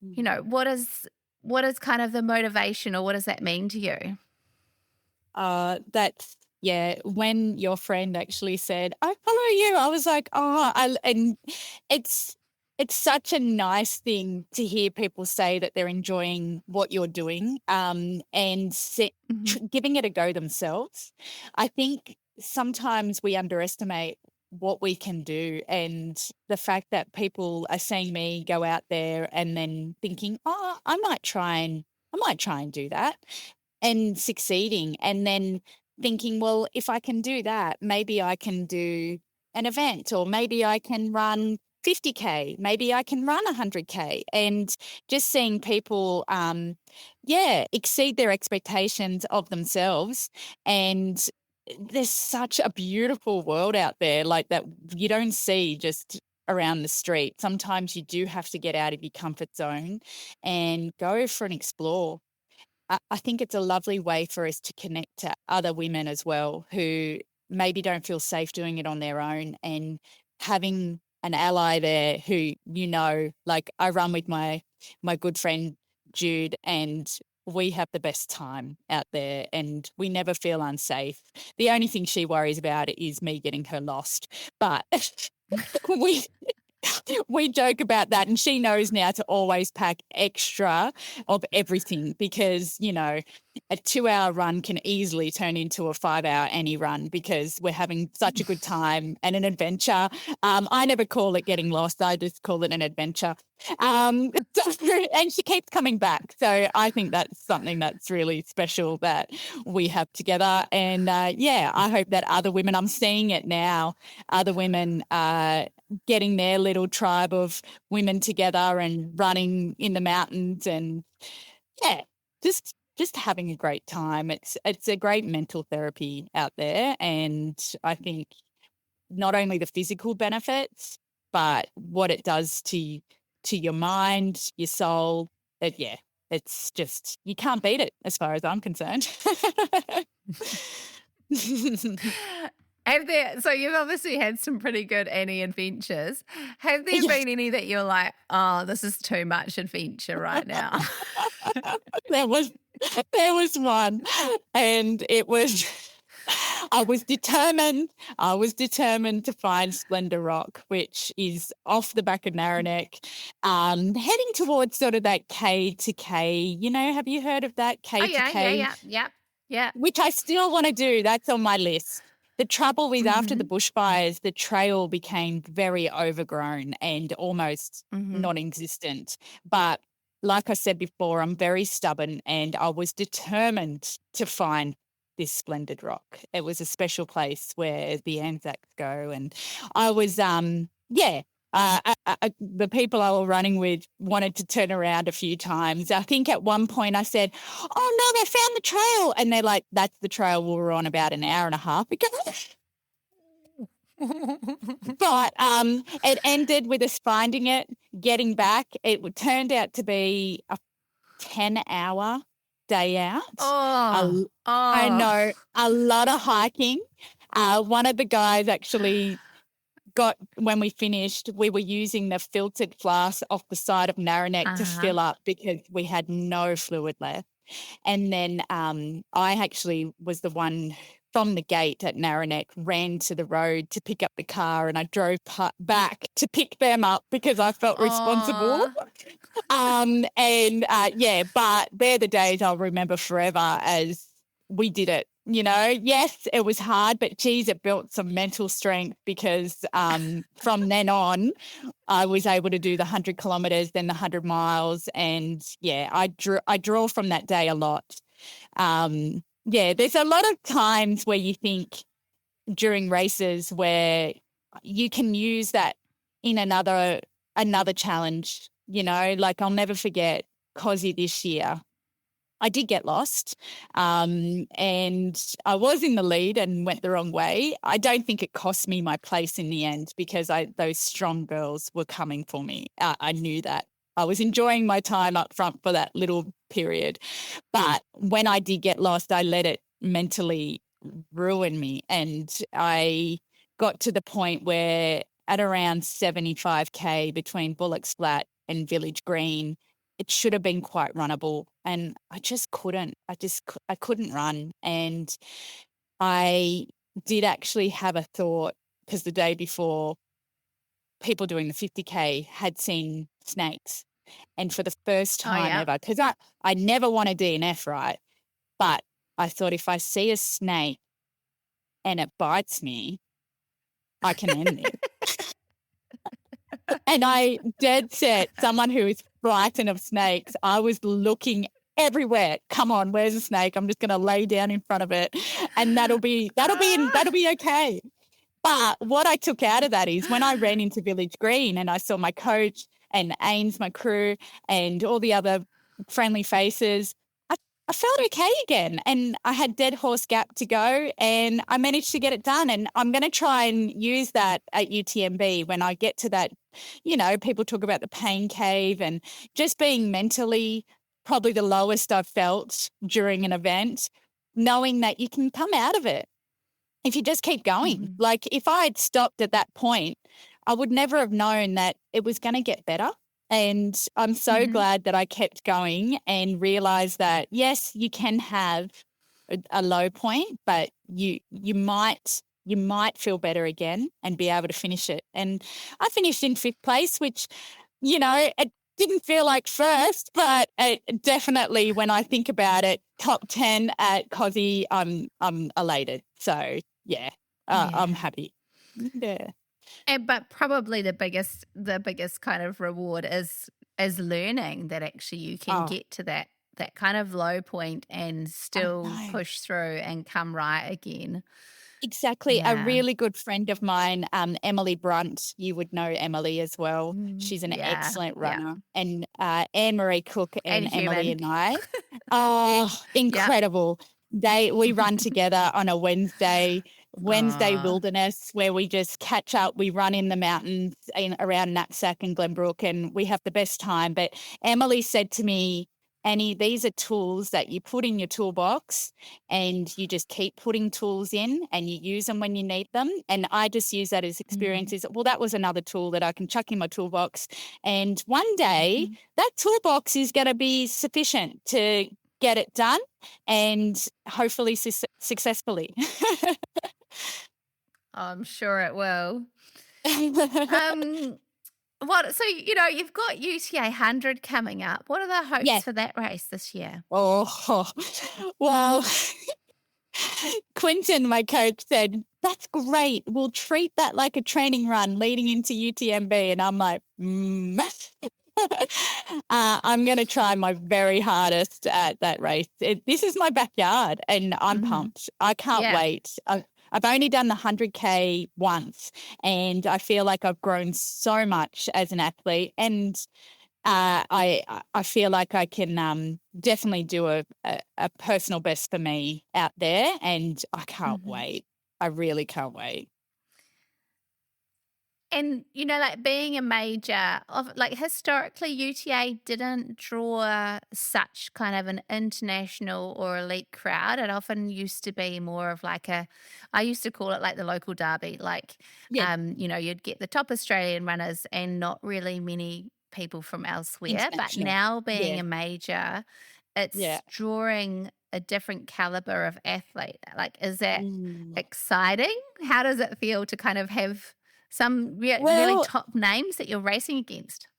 Speaker 5: What is kind of the motivation or what does that mean to you?
Speaker 6: That's when your friend actually said, I follow you, I was like, and it's such a nice thing to hear people say that they're enjoying what you're doing and giving it a go themselves. I think sometimes we underestimate what we can do and the fact that people are seeing me go out there and then thinking, oh, I might try and do that and succeeding and then thinking, well, if I can do that, maybe I can do an event or maybe I can run 50K, maybe I can run 100K and just seeing people, exceed their expectations of themselves. And there's such a beautiful world out there like that you don't see just around the street. Sometimes you do have to get out of your comfort zone and go for an explore. I think it's a lovely way for us to connect to other women as well who maybe don't feel safe doing it on their own, and having an ally there who, like I run with my good friend Jude, and we have the best time out there and we never feel unsafe. The only thing she worries about is me getting her lost. But we joke about that, and she knows now to always pack extra of everything because, a 2-hour run can easily turn into a 5-hour any run because we're having such a good time and an adventure. I never call it getting lost. I just call it an adventure. And she keeps coming back. So I think that's something that's really special that we have together. And I hope that other women, I'm seeing it now, other women getting their little tribe of women together and running in the mountains and just having a great time. It's a great mental therapy out there, and I think not only the physical benefits, but what it does to your mind, your soul. It's just, you can't beat it as far as I'm concerned.
Speaker 5: So you've obviously had some pretty good Annie adventures. Have there been any that you're like, oh, this is too much adventure right now?
Speaker 6: There was one, and it was, I was determined to find Splendor Rock, which is off the back of Narranac, heading towards sort of that K to K. Have you heard of that K to K?
Speaker 5: Yeah.
Speaker 6: Which I still want to do. That's on my list. The trouble with after the bushfires, the trail became very overgrown and almost non-existent. But like I said before, I'm very stubborn, and I was determined to find this splendid rock. It was a special place where the Anzacs go, and I was, the people I was running with wanted to turn around a few times. I think at one point I said, "Oh no, they found the trail," and they're like, "That's the trail we were on about an hour and a half ago." But it ended with us finding it, getting back. It turned out to be a 10-hour day out. I know, a lot of hiking. One of the guys actually when we finished, we were using the filtered flask off the side of Narranac to fill up because we had no fluid left. And then I actually was the one from the gate at Narranac, ran to the road to pick up the car, and I drove back to pick them up because I felt responsible. But they're the days I'll remember forever as we did it. Yes, it was hard, but geez, it built some mental strength because from then on, I was able to do the 100 kilometres, then the 100 miles. And I draw from that day a lot. There's a lot of times where you think during races where you can use that in another challenge, like I'll never forget Cozzy this year. I did get lost and I was in the lead and went the wrong way. I don't think it cost me my place in the end because those strong girls were coming for me. I knew that. I was enjoying my time up front for that little period. But when I did get lost, I let it mentally ruin me. And I got to the point where at around 75K between Bullock's Flat and Village Green, it should have been quite runnable, and I just couldn't. I couldn't run, and I did actually have a thought because the day before, people doing the 50K had seen snakes, and for the first time ever, because I never want a DNF, right? But I thought if I see a snake and it bites me, I can end it. And I dead set, someone who is frightened of snakes, I was looking everywhere. Come on, where's a snake? I'm just going to lay down in front of it, and that'll be okay. But what I took out of that is when I ran into Village Green and I saw my coach and Ains, my crew, and all the other friendly faces, I felt okay again, and I had dead horse gap to go, and I managed to get it done. And I'm going to try and use that at UTMB when I get to that. People talk about the pain cave and just being mentally probably the lowest I've felt during an event, knowing that you can come out of it. if you just keep going.
Speaker 5: Mhm.
Speaker 6: Like if I had stopped at that point, I would never have known that it was going to get better. And I'm so
Speaker 5: Mhm.
Speaker 6: glad that I kept going and realized that, yes, you can have a low point, but you might feel better again and be able to finish it. And I finished in 5th place, which, it didn't feel like first, but it definitely, when I think about it, top 10 at COSI, I'm elated. So yeah, I'm
Speaker 5: Yeah.
Speaker 6: happy. Yeah.
Speaker 5: But probably the biggest kind of reward is learning that actually you can
Speaker 6: Oh,
Speaker 5: get to that kind of low point and
Speaker 6: I
Speaker 5: still
Speaker 6: know.
Speaker 5: push through and come right again.
Speaker 6: Exactly. A
Speaker 5: Yeah.
Speaker 6: really good friend of mine, Emily Brunt, you would know Emily as well. She's an
Speaker 5: Yeah.
Speaker 6: excellent
Speaker 5: Yeah.
Speaker 6: runner. And Anne-Marie Cook
Speaker 5: And
Speaker 6: and Emily
Speaker 5: human.
Speaker 6: and I, oh,
Speaker 5: Yeah.
Speaker 6: incredible. We run together on a Wednesday
Speaker 5: Aw.
Speaker 6: wilderness where we just catch up. We run in the mountains around Knapsack and Glenbrook, and we have the best time. But Emily said to me, Annie, these are tools that you put in your toolbox and you just keep putting tools in and you use them when you need them. And I just use that as experiences. Well, that was another tool that I can chuck in my toolbox. And one day that toolbox is going to be sufficient to get it done and hopefully successfully.
Speaker 5: I'm sure it will. So you've got UTA 100 coming up. What are the hopes
Speaker 6: Yes.
Speaker 5: for that race this year?
Speaker 6: Oh, well, Quinton, my coach, said, that's great. We'll treat that like a training run leading into UTMB. And I'm like, I'm going to try my very hardest at that race. This is my backyard and I'm pumped. I can't wait. I've only done the 100K once and I feel like I've grown so much as an athlete, and I feel like I can definitely do a personal best for me out there, and I can't wait. I really can't wait.
Speaker 5: And, like being a major, historically, UTA didn't draw such kind of an international or elite crowd. It often used to be more of I used to call it like the local derby.
Speaker 6: Yeah.
Speaker 5: You'd get the top Australian runners and not really many people from elsewhere. But
Speaker 6: International.
Speaker 5: now being
Speaker 6: Yeah.
Speaker 5: a major, it's
Speaker 6: Yeah.
Speaker 5: drawing a different caliber of athlete. Is that
Speaker 6: Mm.
Speaker 5: exciting? How does it feel to kind of have some really
Speaker 6: Well,
Speaker 5: top names that you're racing against?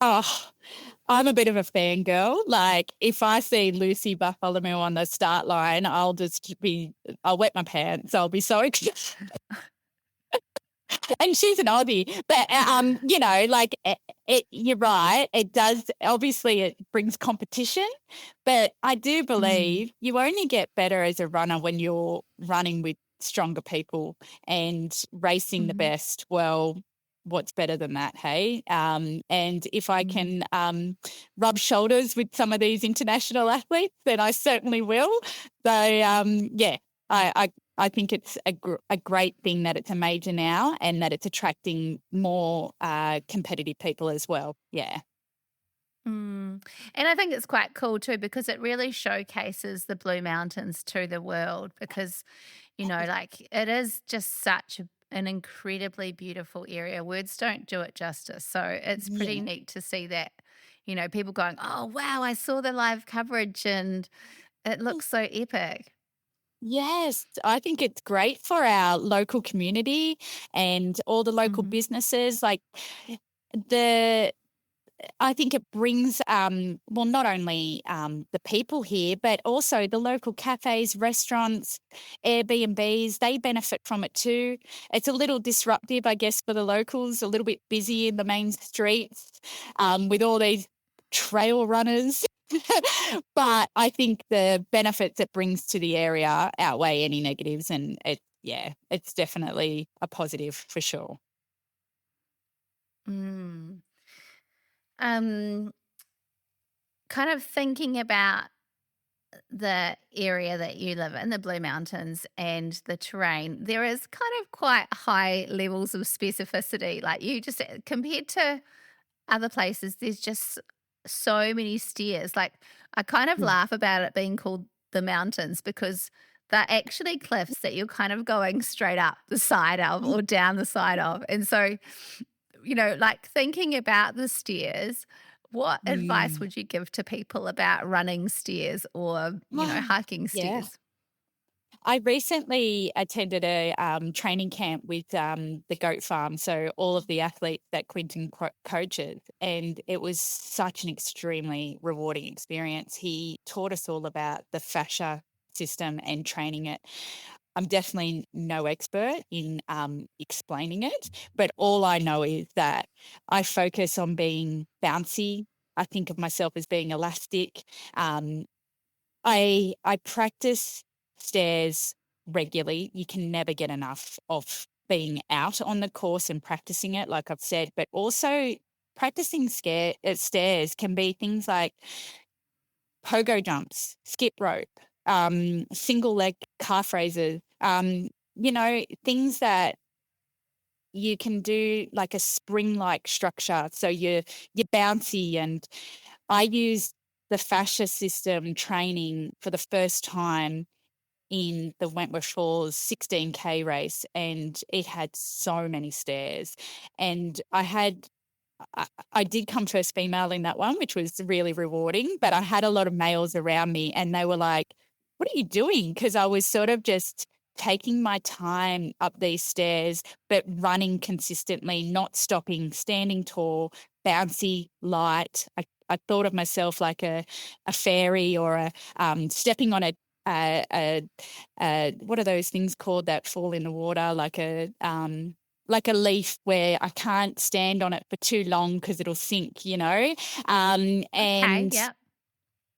Speaker 6: oh, I'm a bit of a fangirl. Like if I see Lucy Bartholomew on the start line, I'll wet my pants. I'll be so excited. And she's an Aussie, but you're right. It does. Obviously, it brings competition, but I do believe you only get better as a runner when you're running with stronger people and racing the best. Well, what's better than that, hey? And if I can rub shoulders with some of these international athletes, then I certainly will. So, I think it's a great thing that it's a major now and that it's attracting more competitive people as well. Yeah.
Speaker 5: And I think it's quite cool too because it really showcases the Blue Mountains to the world because, it is just such an incredibly beautiful area. Words don't do it justice. So it's pretty neat to see that, people going, oh, wow, I saw the live coverage and it looks so epic.
Speaker 6: Yes, I think it's great for our local community and all the local businesses. I think it brings, not only the people here, but also the local cafes, restaurants, Airbnbs, they benefit from it too. It's a little disruptive, I guess, for the locals, a little bit busy in the main streets with all these trail runners. But I think the benefits it brings to the area outweigh any negatives, and it's definitely a positive for sure.
Speaker 5: Kind of thinking about the area that you live in, the Blue Mountains, and the terrain, there is kind of quite high levels of specificity. Like you just, compared to other places, there's just so many stairs. Like I kind of laugh about it being called the mountains because they're actually cliffs that you're kind of going straight up the side of or down the side of. And so, like thinking about the stairs, what advice would you give to people about running stairs or, hiking
Speaker 6: Yeah.
Speaker 5: stairs?
Speaker 6: I recently attended a training camp with the goat farm, so all of the athletes that Quinton coaches, and it was such an extremely rewarding experience. He taught us all about the fascia system and training it. I'm definitely no expert in explaining it, but all I know is that I focus on being bouncy. I think of myself as being elastic. I practice stairs regularly. You can never get enough of being out on the course and practicing it, like I've said, but also practicing stairs can be things like pogo jumps, skip rope, single leg calf raises, things that you can do like a spring-like structure. So you're bouncy. And I used the fascia system training for the first time in the Wentworth Falls 16K race, and it had so many stairs. And I did come first female in that one, which was really rewarding, but I had a lot of males around me and they were like, what are you doing? Because I was sort of just taking my time up these stairs, but running consistently, not stopping, standing tall, bouncy, light. I thought of myself like a fairy or stepping on what are those things called that fall in the water, like a leaf where I can't stand on it for too long because it'll sink, and
Speaker 5: Okay, yeah.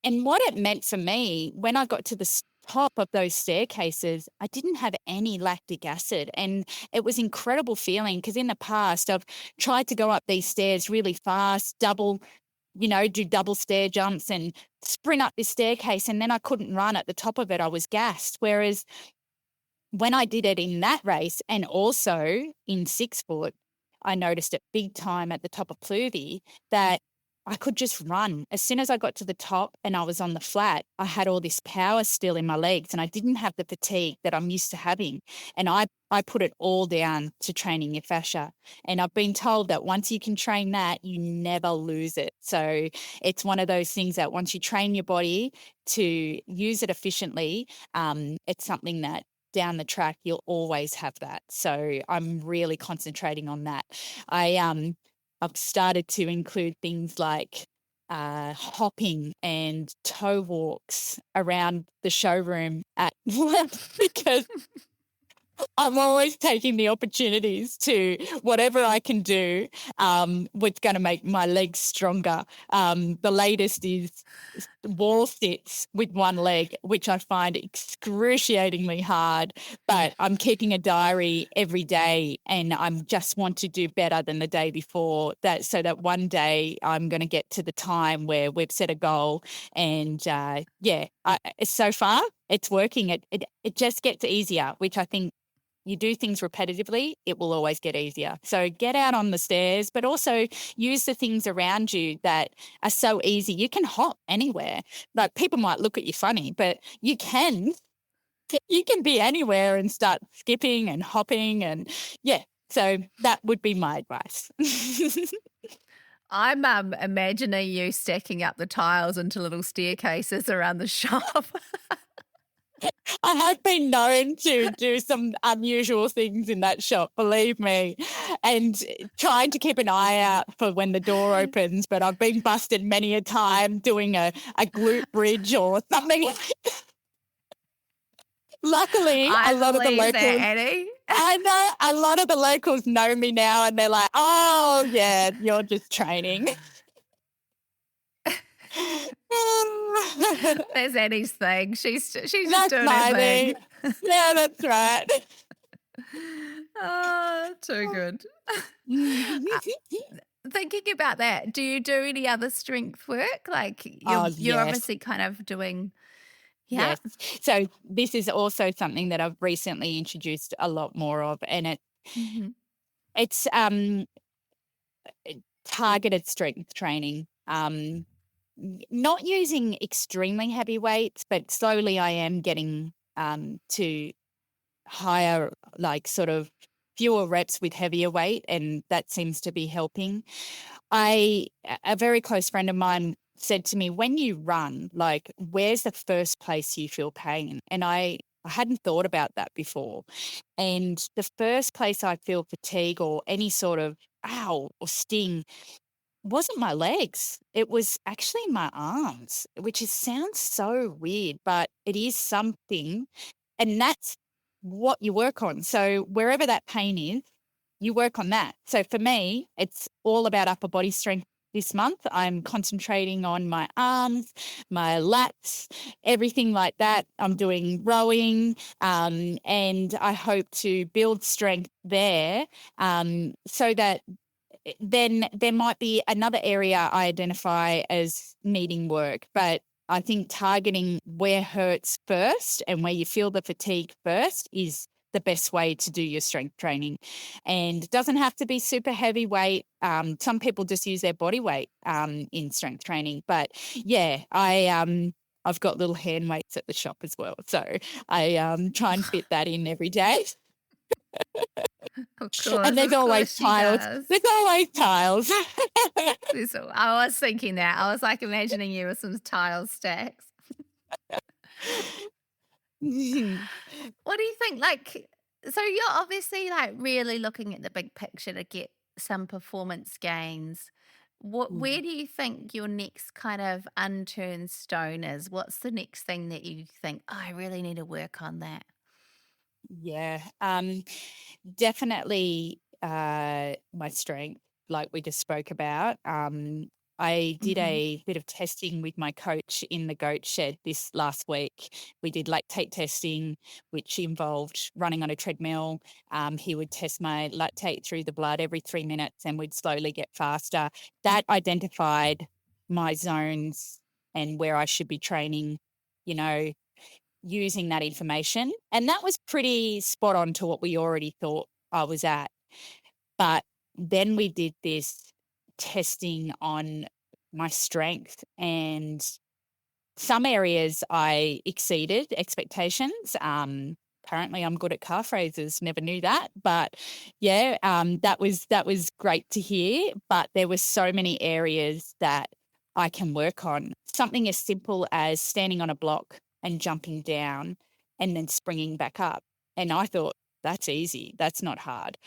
Speaker 6: and what it meant for me when I got to the top of those staircases, I didn't have any lactic acid. And it was incredible feeling because in the past I've tried to go up these stairs really fast, do double stair jumps and sprint up this staircase. And then I couldn't run at the top of it. I was gassed. Whereas when I did it in that race and also in 6 foot, I noticed it big time at the top of Blueys that I could just run. As soon as I got to the top and I was on the flat, I had all this power still in my legs and I didn't have the fatigue that I'm used to having. And I put it all down to training your fascia. And I've been told that once you can train that, you never lose it. So it's one of those things that once you train your body to use it efficiently, it's something that down the track you'll always have that. So I'm really concentrating on that. I've started to include things like hopping and toe walks around the showroom because I'm always taking the opportunities to whatever I can do what's going to make my legs stronger. The latest is wall sits with one leg, which I find excruciatingly hard, but I'm keeping a diary every day and I just want to do better than the day before so that one day I'm going to get to the time where we've set a goal and so far it's working. It just gets easier, which I think you do things repetitively, it will always get easier. So get out on the stairs, but also use the things around you that are so easy. You can hop anywhere. Like people might look at you funny, but you can be anywhere and start skipping and hopping and so that would be my advice.
Speaker 5: I'm imagining you stacking up the tiles into little staircases around the shop.
Speaker 6: I have been known to do some unusual things in that shop, believe me, and trying to keep an eye out for when the door opens, but I've been busted many a time doing a glute bridge or something. Luckily, a lot of the locals, I know a lot of the locals know me now and they're like, oh, yeah, you're just training.
Speaker 5: That's Annie's thing. She's just
Speaker 6: That's
Speaker 5: doing
Speaker 6: my
Speaker 5: her thing.
Speaker 6: Yeah, that's right.
Speaker 5: Oh, too good. Thinking about that, do you do any other strength work? Like you're
Speaker 6: yes.
Speaker 5: obviously kind of doing, yeah.
Speaker 6: Yes. So this is also something that I've recently introduced a lot more of, and it's targeted strength training. Not using extremely heavy weights, but slowly I am getting to higher, like sort of fewer reps with heavier weight, and that seems to be helping. A very close friend of mine said to me, when you run, like, where's the first place you feel pain? And I hadn't thought about that before. And the first place I feel fatigue or any sort of ow or sting wasn't my legs. It was actually my arms, which sounds so weird, but it is something. And that's what you work on. So wherever that pain is, you work on that. So for me, it's all about upper body strength this month. I'm concentrating on my arms, my lats, everything like that. I'm doing rowing, and I hope to build strength there, so that then there might be another area I identify as needing work. But I think targeting where hurts first and where you feel the fatigue first is the best way to do your strength training. And it doesn't have to be super heavy weight. Some people just use their body weight in strength training. But yeah, I've got little hand weights at the shop as well. So I try and fit that in every day.
Speaker 5: Of course,
Speaker 6: And there's always tiles. There's always tiles.
Speaker 5: I was thinking that. I was like imagining you with some tile stacks. What do you think? Like, so you're obviously like really looking at the big picture to get some performance gains. Where do you think your next kind of unturned stone is? What's the next thing that you think, oh, I really need to work on that?
Speaker 6: Yeah, definitely my strength, like we just spoke about. I did a bit of testing with my coach in the goat shed this last week. We did lactate testing, which involved running on a treadmill. He would test my lactate through the blood every 3 minutes and we'd slowly get faster. That identified my zones and where I should be training, you know, using that information. And that was pretty spot on to what we already thought I was at. But then we did this testing on my strength, and some areas I exceeded expectations. Apparently I'm good at calf raises, never knew that. But yeah, that was great to hear. But there were so many areas that I can work on. Something as simple as standing on a block and jumping down and then springing back up. And I thought, that's easy. That's not hard.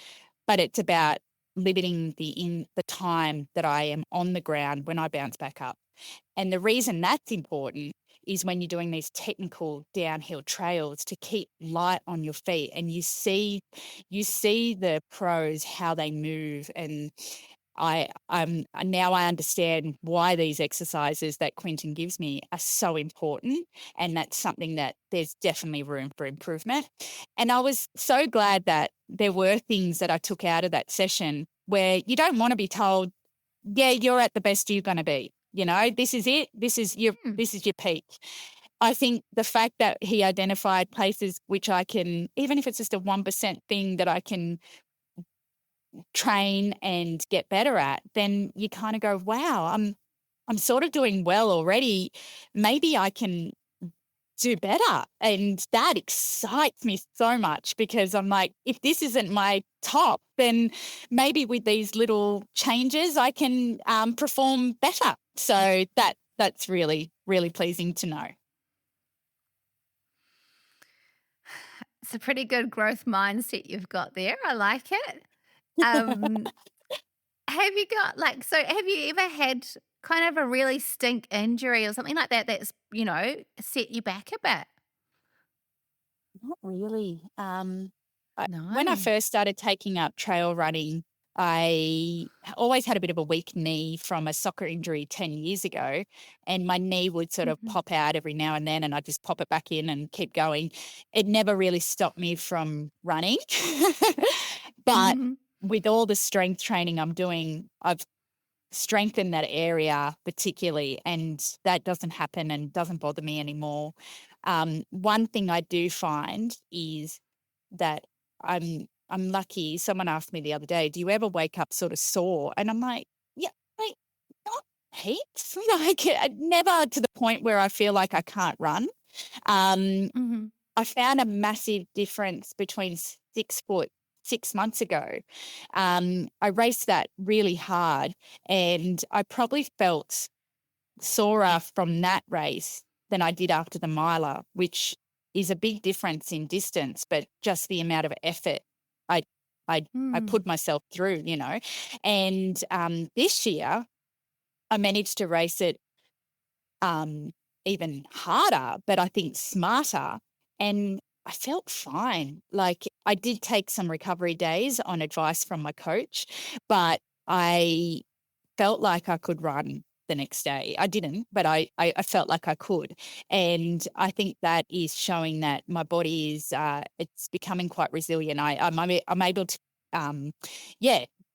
Speaker 6: But it's about limiting the time that I am on the ground when I bounce back up. And the reason that's important is when you're doing these technical downhill trails, to keep light on your feet, and you see the pros, how they move. And now I understand why these exercises that Quentin gives me are so important, and that's something that there's definitely room for improvement. And I was so glad that there were things that I took out of that session where you don't want to be told, yeah, you're at the best you're going to be. You know, this is it. This is your peak. I think the fact that he identified places which I can, even if it's just a 1% thing that I can train and get better at, then you kind of go, wow, I'm sort of doing well already. Maybe I can do better. And that excites me so much, because I'm like, if this isn't my top, then maybe with these little changes I can perform better. So that's really, really pleasing to know.
Speaker 5: It's a pretty good growth mindset you've got there. I like it. Have you got have you ever had kind of a really stink injury or something like that that's, set you back a bit?
Speaker 6: Not really.
Speaker 5: No.
Speaker 6: When I first started taking up trail running, I always had a bit of a weak knee from a soccer injury 10 years ago, and my knee would sort of pop out every now and then, and I'd just pop it back in and keep going. It never really stopped me from running. But with all the strength training I'm doing, I've strengthened that area particularly, and that doesn't happen and doesn't bother me anymore. One thing I do find is that I'm lucky. Someone asked me the other day, do you ever wake up sort of sore? And I'm like, yeah, like, not heaps. Like, never to the point where I feel like I can't run. I found a massive difference between 6 foot 6 months ago. I raced that really hard, and I probably felt sorer from that race than I did after the miler, which is a big difference in distance, but just the amount of effort I put myself through, And this year I managed to race it even harder, but I think smarter. And I felt fine. Like, I did take some recovery days on advice from my coach, but I felt like I could run the next day. I didn't, but I felt like I could. And I think that is showing that my body is, it's becoming quite resilient. I'm able to,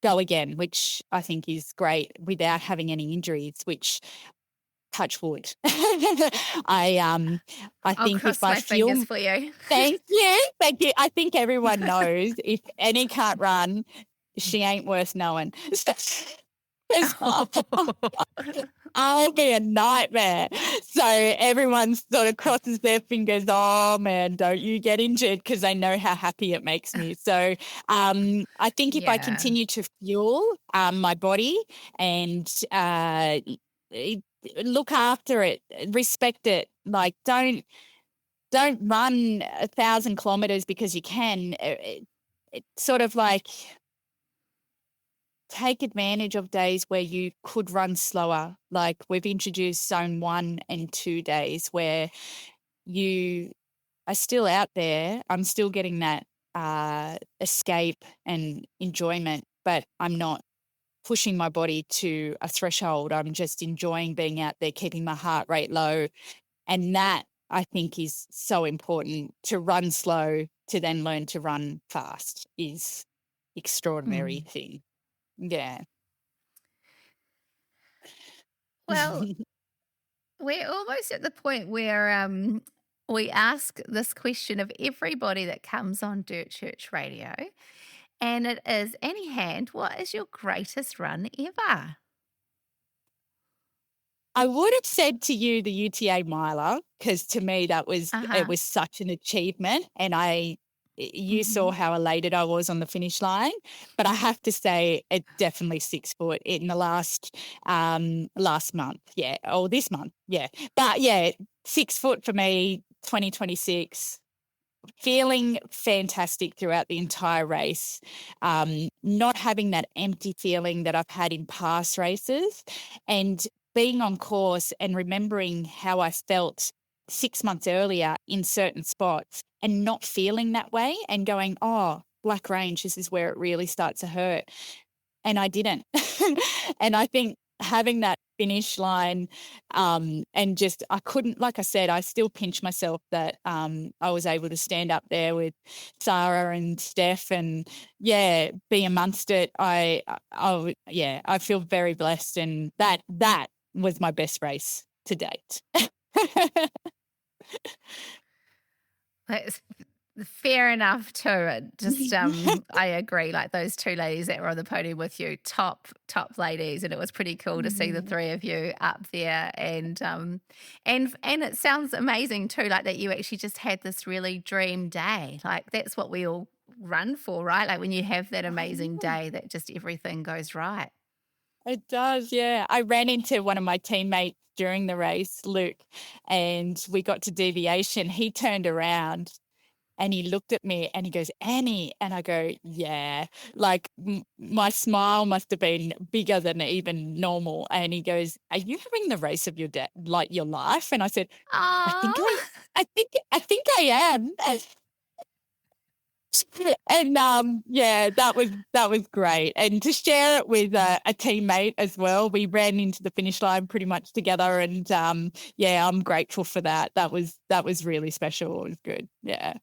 Speaker 6: go again, which I think is great without having any injuries, which, touch wood. I
Speaker 5: I'll
Speaker 6: think
Speaker 5: cross
Speaker 6: if I
Speaker 5: my
Speaker 6: feel,
Speaker 5: fingers for you.
Speaker 6: thank you. I think everyone knows if Annie can't run, she ain't worth knowing. I'll be a nightmare. So everyone sort of crosses their fingers. Oh man, don't you get injured, because they know how happy it makes me. So I think if I continue to fuel my body and look after it, respect it, like don't run 1,000 kilometers because you can. It's sort of like, take advantage of days where you could run slower. Like, we've introduced zone 1 and 2 days where you are still out there. I'm still getting that escape and enjoyment, but I'm not pushing my body to a threshold. I'm just enjoying being out there, keeping my heart rate low. And that, I think, is so important. To run slow, to then learn to run fast, is extraordinary thing. Yeah.
Speaker 5: Well, we're almost at the point where we ask this question of everybody that comes on Dirt Church Radio. And it is, Annie Hand, what is your greatest run ever?
Speaker 6: I would have said to you the UTA miler, because to me that was it was such an achievement, and you saw how elated I was on the finish line. But I have to say, it's definitely 6 foot in the last month, or this month, But 6 foot for me, 2026. Feeling fantastic throughout the entire race, not having that empty feeling that I've had in past races, and being on course and remembering how I felt 6 months earlier in certain spots and not feeling that way and going, oh, Black Range, this is where it really starts to hurt. And I didn't. And I think having that finish line and just, I couldn't, like I said, I still pinch myself that I was able to stand up there with Sarah and Steph and be amongst it. I feel very blessed, and that was my best race to date.
Speaker 5: That's fair enough too. Just I agree. Like, those 2 ladies that were on the podium with you, top ladies, and it was pretty cool to see the 3 of you up there. And it sounds amazing too, like that you actually just had this really dream day. Like, that's what we all run for, right? Like, when you have that amazing day that just everything goes right.
Speaker 6: It does, yeah. I ran into one of my teammates during the race, Luke, and we got to deviation. He turned around and he looked at me and he goes, Annie. And I go, yeah. Like, my smile must have been bigger than even normal. And he goes, are you having the race of your life? And I said, I think I am. And that was great. And to share it with a teammate as well, we ran into the finish line pretty much together. And I'm grateful for that. That was really special. It was good. Yeah.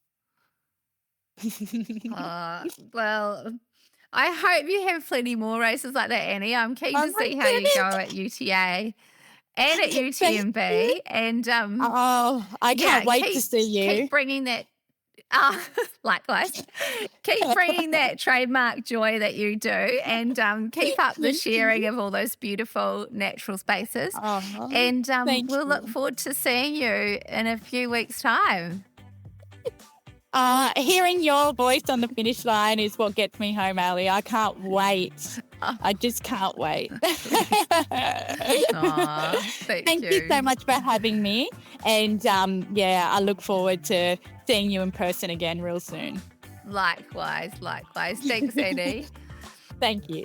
Speaker 5: Well, I hope you have plenty more races like that, Annie. I'm keen to see how you go at UTA and at UTMB. And
Speaker 6: I can't wait to see you.
Speaker 5: Keep bringing that. Likewise. Keep bringing that trademark joy that you do, and keep up the sharing of all those beautiful natural spaces. And we'll look forward to seeing you in a few weeks' time.
Speaker 6: Hearing your voice on the finish line is what gets me home, Ali. I can't wait. I just can't wait.
Speaker 5: Aw,
Speaker 6: Thank you so much for having me. And I look forward to seeing you in person again real soon.
Speaker 5: Likewise. Thanks, Annie.
Speaker 6: Thank you.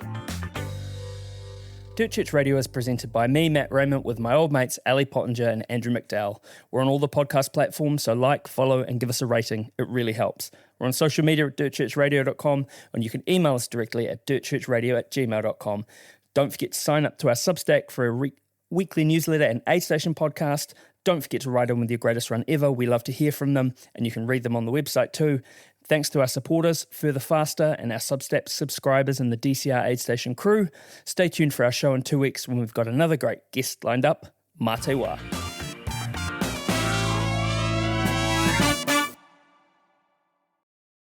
Speaker 1: Dirt Church Radio is presented by me, Matt Raymond, with my old mates Ali Pottinger and Andrew McDowell. We're on all the podcast platforms, so like, follow, and give us a rating. It really helps. We're on social media at dirtchurchradio.com, and you can email us directly at dirtchurchradio@gmail.com. Don't forget to sign up to our Substack for a weekly newsletter and Aid Station podcast. Don't forget to write in with your greatest run ever. We love to hear from them, and you can read them on the website too. Thanks to our supporters, Further Faster, and our Substack subscribers and the DCR Aid Station crew. Stay tuned for our show in 2 weeks when we've got another great guest lined up. Mā te wā.